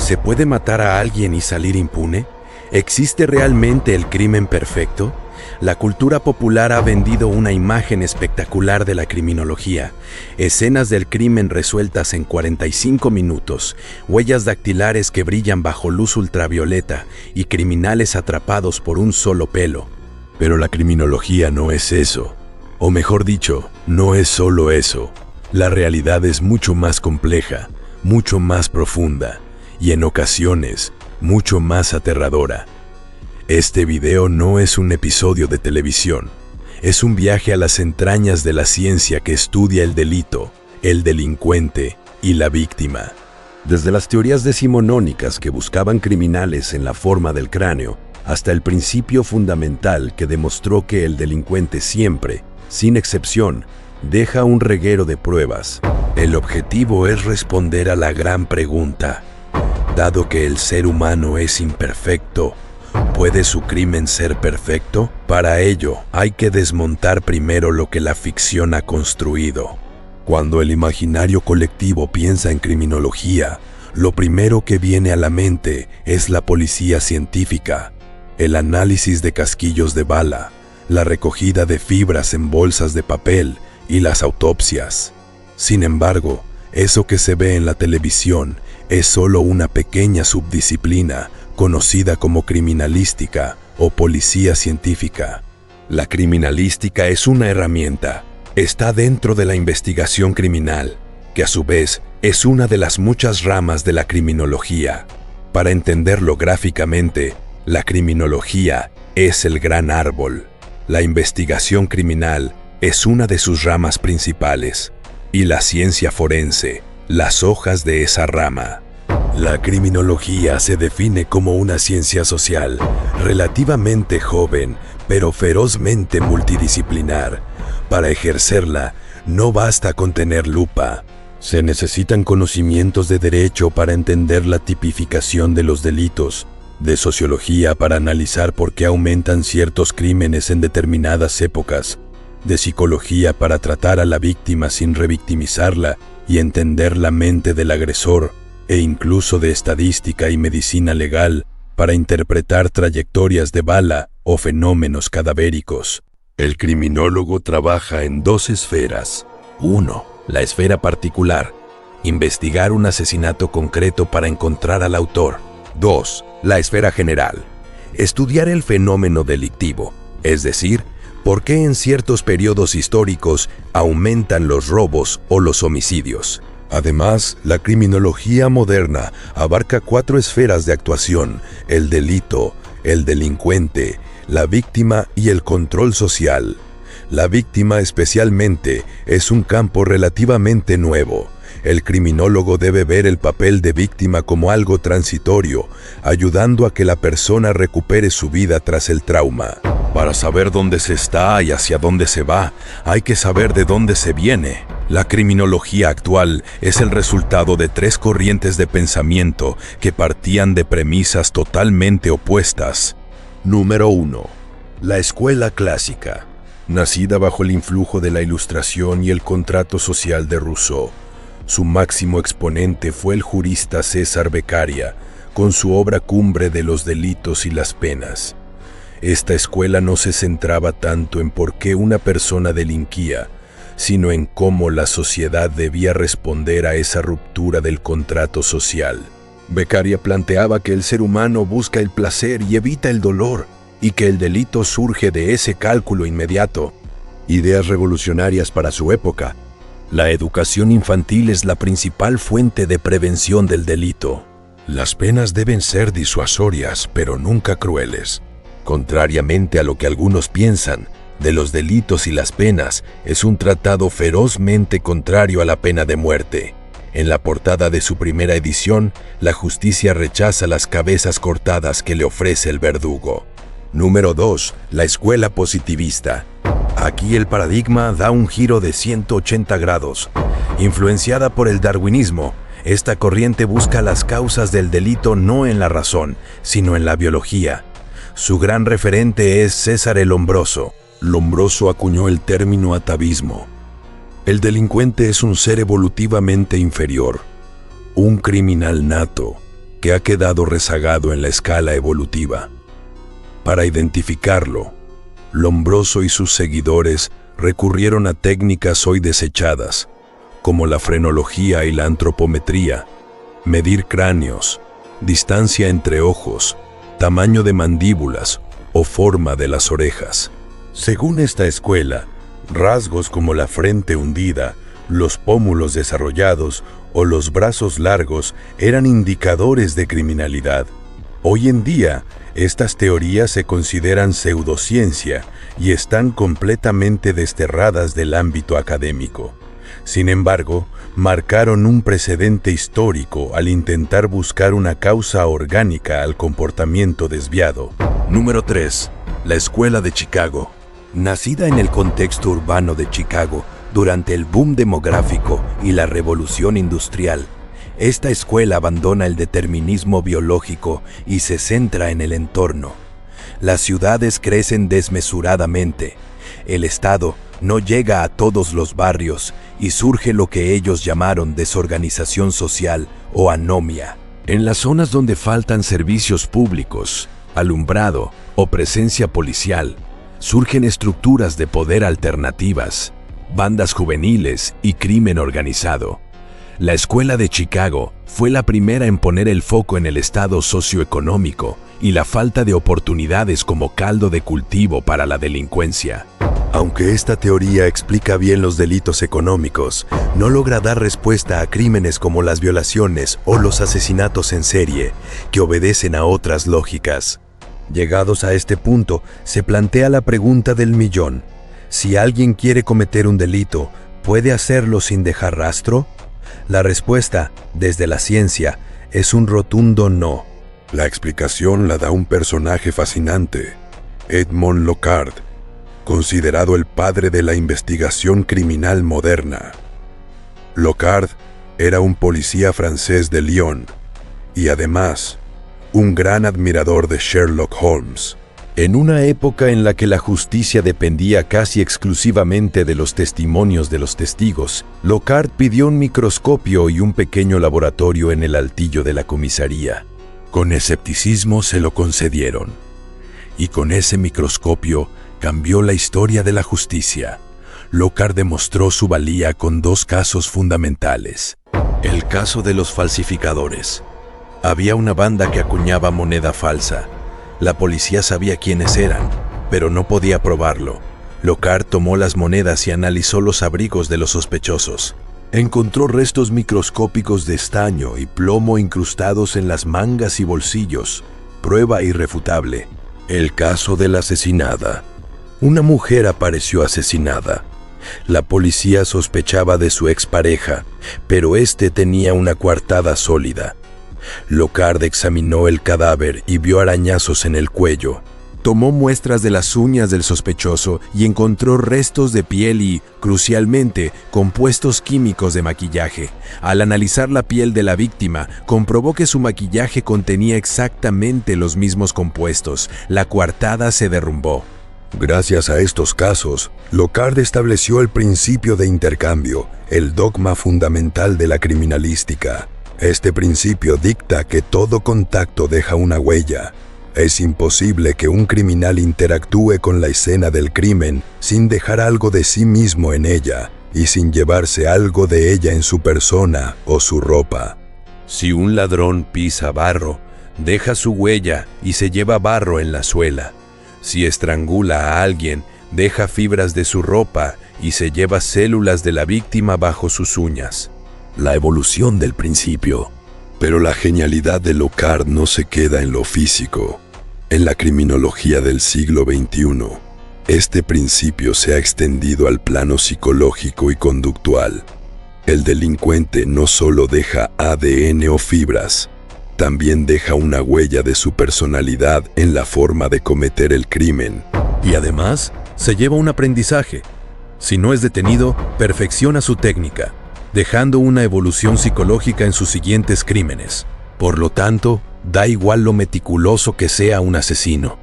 ¿Se puede matar a alguien y salir impune? ¿Existe realmente el crimen perfecto? La cultura popular ha vendido una imagen espectacular de la criminología. Escenas del crimen resueltas en 45 minutos, huellas dactilares que brillan bajo luz ultravioleta y criminales atrapados por un solo pelo. Pero la criminología no es eso. O mejor dicho, no es solo eso. La realidad es mucho más compleja, mucho más profunda y en ocasiones mucho más aterradora. Este video no es un episodio de televisión, es un viaje a las entrañas de la ciencia que estudia el delito, el delincuente y la víctima. Desde las teorías decimonónicas que buscaban criminales en la forma del cráneo, hasta el principio fundamental que demostró que el delincuente siempre, sin excepción, deja un reguero de pruebas. El objetivo es responder a la gran pregunta: dado que el ser humano es imperfecto, ¿puede su crimen ser perfecto? Para ello, hay que desmontar primero lo que la ficción ha construido. Cuando el imaginario colectivo piensa en criminología, lo primero que viene a la mente es la policía científica, el análisis de casquillos de bala, la recogida de fibras en bolsas de papel y las autopsias. Sin embargo, eso que se ve en la televisión es solo una pequeña subdisciplina conocida como criminalística o policía científica. La criminalística es una herramienta, está dentro de la investigación criminal, que a su vez es una de las muchas ramas de la criminología. Para entenderlo gráficamente, la criminología es el gran árbol. La investigación criminal es una de sus ramas principales, y la ciencia forense, las hojas de esa rama. La criminología se define como una ciencia social, relativamente joven, pero ferozmente multidisciplinar. Para ejercerla, no basta con tener lupa. Se necesitan conocimientos de derecho para entender la tipificación de los delitos, de sociología para analizar por qué aumentan ciertos crímenes en determinadas épocas, de psicología para tratar a la víctima sin revictimizarla y entender la mente del agresor, e incluso de estadística y medicina legal para interpretar trayectorias de bala o fenómenos cadavéricos. El criminólogo trabaja en dos esferas. 1. La esfera particular, investigar un asesinato concreto para encontrar al autor. 2. La esfera general, estudiar el fenómeno delictivo, es decir, por qué en ciertos periodos históricos aumentan los robos o los homicidios. Además, la criminología moderna abarca 4 esferas de actuación: el delito, el delincuente, la víctima y el control social. La víctima especialmente es un campo relativamente nuevo. El criminólogo debe ver el papel de víctima como algo transitorio, ayudando a que la persona recupere su vida tras el trauma. Para saber dónde se está y hacia dónde se va, hay que saber de dónde se viene. La criminología actual es el resultado de 3 corrientes de pensamiento que partían de premisas totalmente opuestas. Número 1. La escuela clásica. Nacida bajo el influjo de la Ilustración y el contrato social de Rousseau, su máximo exponente fue el jurista César Beccaria, con su obra cumbre de Los delitos y las penas. Esta escuela no se centraba tanto en por qué una persona delinquía, sino en cómo la sociedad debía responder a esa ruptura del contrato social. Beccaria planteaba que el ser humano busca el placer y evita el dolor, y que el delito surge de ese cálculo inmediato. Ideas revolucionarias para su época. La educación infantil es la principal fuente de prevención del delito. Las penas deben ser disuasorias, pero nunca crueles. Contrariamente a lo que algunos piensan, de los delitos y las penas es un tratado ferozmente contrario a la pena de muerte. En la portada de su primera edición, la justicia rechaza las cabezas cortadas que le ofrece el verdugo. Número 2. La escuela positivista. Aquí el paradigma da un giro de 180 grados. Influenciada por el darwinismo, esta corriente busca las causas del delito no en la razón, sino en la biología. Su gran referente es César el Lombroso. Lombroso acuñó el término atavismo. El delincuente es un ser evolutivamente inferior, un criminal nato, que ha quedado rezagado en la escala evolutiva. Para identificarlo, Lombroso y sus seguidores recurrieron a técnicas hoy desechadas, como la frenología y la antropometría, medir cráneos, distancia entre ojos, tamaño de mandíbulas o forma de las orejas. Según esta escuela, rasgos como la frente hundida, los pómulos desarrollados o los brazos largos eran indicadores de criminalidad. Hoy en día, estas teorías se consideran pseudociencia y están completamente desterradas del ámbito académico. Sin embargo, marcaron un precedente histórico al intentar buscar una causa orgánica al comportamiento desviado. Número 3. La Escuela de Chicago. Nacida en el contexto urbano de Chicago durante el boom demográfico y la revolución industrial, esta escuela abandona el determinismo biológico y se centra en el entorno. Las ciudades crecen desmesuradamente. El Estado no llega a todos los barrios y surge lo que ellos llamaron desorganización social o anomia. En las zonas donde faltan servicios públicos, alumbrado o presencia policial, surgen estructuras de poder alternativas, bandas juveniles y crimen organizado. La Escuela de Chicago fue la primera en poner el foco en el estado socioeconómico y la falta de oportunidades como caldo de cultivo para la delincuencia. Aunque esta teoría explica bien los delitos económicos, no logra dar respuesta a crímenes como las violaciones o los asesinatos en serie, que obedecen a otras lógicas. Llegados a este punto, se plantea la pregunta del millón. Si alguien quiere cometer un delito, ¿puede hacerlo sin dejar rastro? La respuesta, desde la ciencia, es un rotundo no. La explicación la da un personaje fascinante, Edmond Locard, considerado el padre de la investigación criminal moderna. Locard era un policía francés de Lyon y además un gran admirador de Sherlock Holmes. En una época en la que la justicia dependía casi exclusivamente de los testimonios de los testigos, Locard pidió un microscopio y un pequeño laboratorio en el altillo de la comisaría. Con escepticismo se lo concedieron, y con ese microscopio cambió la historia de la justicia. Locard demostró su valía con dos casos fundamentales. El caso de los falsificadores. Había una banda que acuñaba moneda falsa. La policía sabía quiénes eran, pero no podía probarlo. Locard tomó las monedas y analizó los abrigos de los sospechosos. Encontró restos microscópicos de estaño y plomo incrustados en las mangas y bolsillos. Prueba irrefutable. El caso de la asesinada. Una mujer apareció asesinada. La policía sospechaba de su expareja, pero este tenía una coartada sólida. Locard examinó el cadáver y vio arañazos en el cuello. Tomó muestras de las uñas del sospechoso y encontró restos de piel y, crucialmente, compuestos químicos de maquillaje. Al analizar la piel de la víctima, comprobó que su maquillaje contenía exactamente los mismos compuestos. La coartada se derrumbó. Gracias a estos casos, Locard estableció el principio de intercambio, el dogma fundamental de la criminalística. Este principio dicta que todo contacto deja una huella. Es imposible que un criminal interactúe con la escena del crimen sin dejar algo de sí mismo en ella y sin llevarse algo de ella en su persona o su ropa. Si un ladrón pisa barro, deja su huella y se lleva barro en la suela. Si estrangula a alguien, deja fibras de su ropa y se lleva células de la víctima bajo sus uñas. La evolución del principio. Pero la genialidad de Locard no se queda en lo físico. En la criminología del siglo XXI, este principio se ha extendido al plano psicológico y conductual. El delincuente no solo deja ADN o fibras, también deja una huella de su personalidad en la forma de cometer el crimen. Y además, se lleva un aprendizaje. Si no es detenido, perfecciona su técnica, dejando una evolución psicológica en sus siguientes crímenes. Por lo tanto, da igual lo meticuloso que sea un asesino.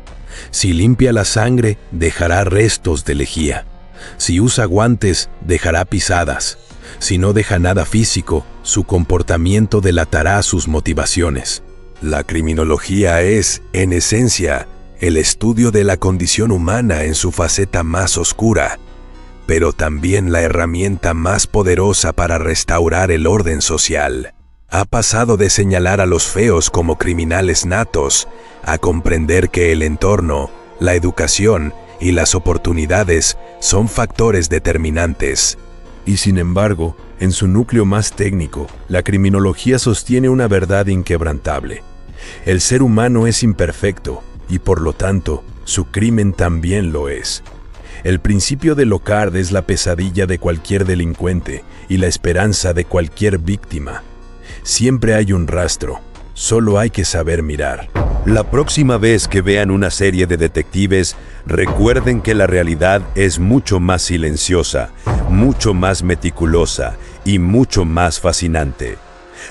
Si limpia la sangre, dejará restos de lejía. Si usa guantes, dejará pisadas. Si no deja nada físico, su comportamiento delatará sus motivaciones. La criminología es, en esencia, el estudio de la condición humana en su faceta más oscura, pero también la herramienta más poderosa para restaurar el orden social. Ha pasado de señalar a los feos como criminales natos a comprender que el entorno, la educación y las oportunidades son factores determinantes. Y sin embargo, en su núcleo más técnico, la criminología sostiene una verdad inquebrantable. El ser humano es imperfecto y por lo tanto, su crimen también lo es. El principio de Locard es la pesadilla de cualquier delincuente y la esperanza de cualquier víctima. Siempre hay un rastro, solo hay que saber mirar. La próxima vez que vean una serie de detectives, recuerden que la realidad es mucho más silenciosa, mucho más meticulosa y mucho más fascinante.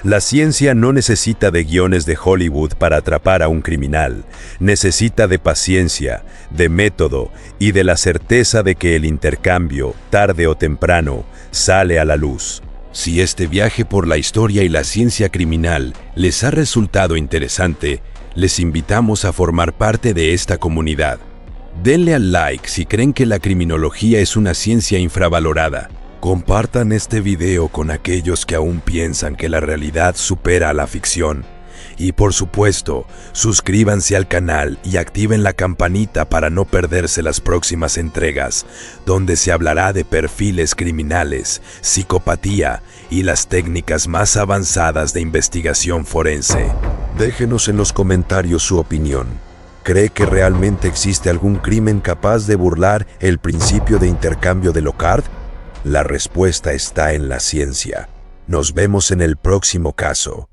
La ciencia no necesita de guiones de Hollywood para atrapar a un criminal. Necesita de paciencia, de método y de la certeza de que el intercambio, tarde o temprano, sale a la luz. Si este viaje por la historia y la ciencia criminal les ha resultado interesante, les invitamos a formar parte de esta comunidad. Denle al like si creen que la criminología es una ciencia infravalorada. Compartan este video con aquellos que aún piensan que la realidad supera a la ficción. Y por supuesto, suscríbanse al canal y activen la campanita para no perderse las próximas entregas, donde se hablará de perfiles criminales, psicopatía y las técnicas más avanzadas de investigación forense. Déjenos en los comentarios su opinión. ¿Cree que realmente existe algún crimen capaz de burlar el principio de intercambio de Locard? La respuesta está en la ciencia. Nos vemos en el próximo caso.